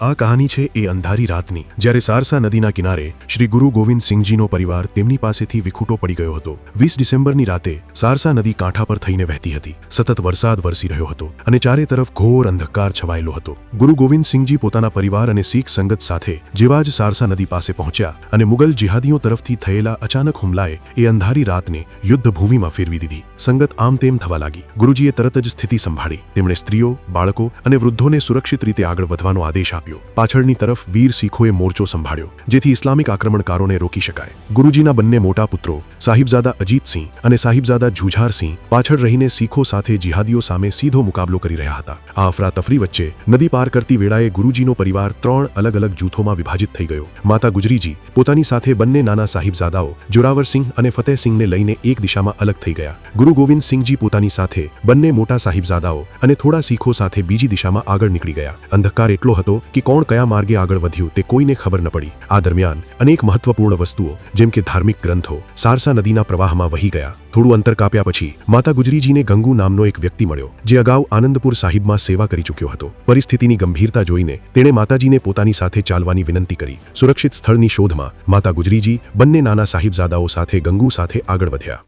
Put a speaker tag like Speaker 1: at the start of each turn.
Speaker 1: આ કહાની છે એ અંધારી રાતની, જ્યારે સારસા નદીના કિનારે શ્રી ગુરુ ગોવિંદ સિંહજીનો પરિવાર તેમની પાસેથી વિખૂટો પડી ગયો હતો। 20 ડિસેમ્બરની રાતે સારસા નદી કાંઠા પર થઈને વહેતી હતી। સતત વરસાદ વરસી રહ્યો હતો અને ચારે તરફ ઘોર અંધકાર છવાયેલો હતો। ગુરુ ગોવિંદ સિંહજી પોતાના પરિવાર અને શીખ સંગત સાથે જેવા જ સારસા નદી પાસે પહોંચ્યા અને મુગલ જિહાદીઓ તરફથી થયેલા અચાનક હુમલાએ એ અંધારી રાતને યુદ્ધ ભૂમિમાં ફેરવી દીધી। સંગત આમ તેમ થવા લાગી। ગુરુજીએ તરત જ સ્થિતિ સંભાળી। તેમણે સ્ત્રીઓ, બાળકો અને વૃદ્ધોને સુરક્ષિત રીતે આગળ વધવાનો આદેશ આપ્યો। પાછળની તરફ વીર શીખોએ મોરચો સંભાળ્યો, જેથી ઇસ્લામિક આક્રમણકારોને રોકી શકાય। ગુરુજીના બંને મોટા પુત્રો સાહિબજાદા અજીતસિંહ અને સાહિબજાદા જુઝારસિંહ પાછળ રહીને શીખો સાથે જિહાદીઓ સામે સીધો મુકાબલો કરી રહ્યા હતા। આ અફરાતફરી વચ્ચે નદી પાર કરતી વેળાએ ગુરુજીનો પરિવાર 3 અલગ અલગ જૂથોમાં વિભાજિત થઈ ગયો। માતા ગુજરીજી પોતાની સાથે બંને નાના સાહિબજાદાઓ જોરાવરસિંહ અને ફતેહસિંહને લઈને એક દિશામાં અલગ થઈ ગયા। ગુરુ ગોવિંદ સિંહજી પોતાની સાથે બંને મોટા સાહિબજાદાઓ અને થોડા શીખો સાથે બીજી દિશામાં આગળ નીકળી ગયા। અંધકાર એટલો હતો કે કોણ કયા માર્ગે આગળ વધ્યું તે કોઈને ખબર ન પડી। આ દરમિયાન અનેક મહત્વપૂર્ણ વસ્તુઓ જેમ કે ધાર્મિક ગ્રંથો સારસા નદીના પ્રવાહમાં વહી ગયા। થોડું અંતર કાપ્યા પછી માતા ગુજરીજીને ગંગુ નામનો એક વ્યક્તિ મળ્યો, જે અગાઉ આનંદપુર સાહિબમાં સેવા કરી ચૂક્યો હતો। પરિસ્થિતિની ગંભીરતા જોઈને તેણે માતાજીને પોતાની સાથે ચાલવાની વિનંતી કરી। સુરક્ષિત સ્થળની શોધમાં માતા ગુજરીજી બંને નાના સાહિબજાદાઓ સાથે ગંગુ સાથે આગળ વધ્યા।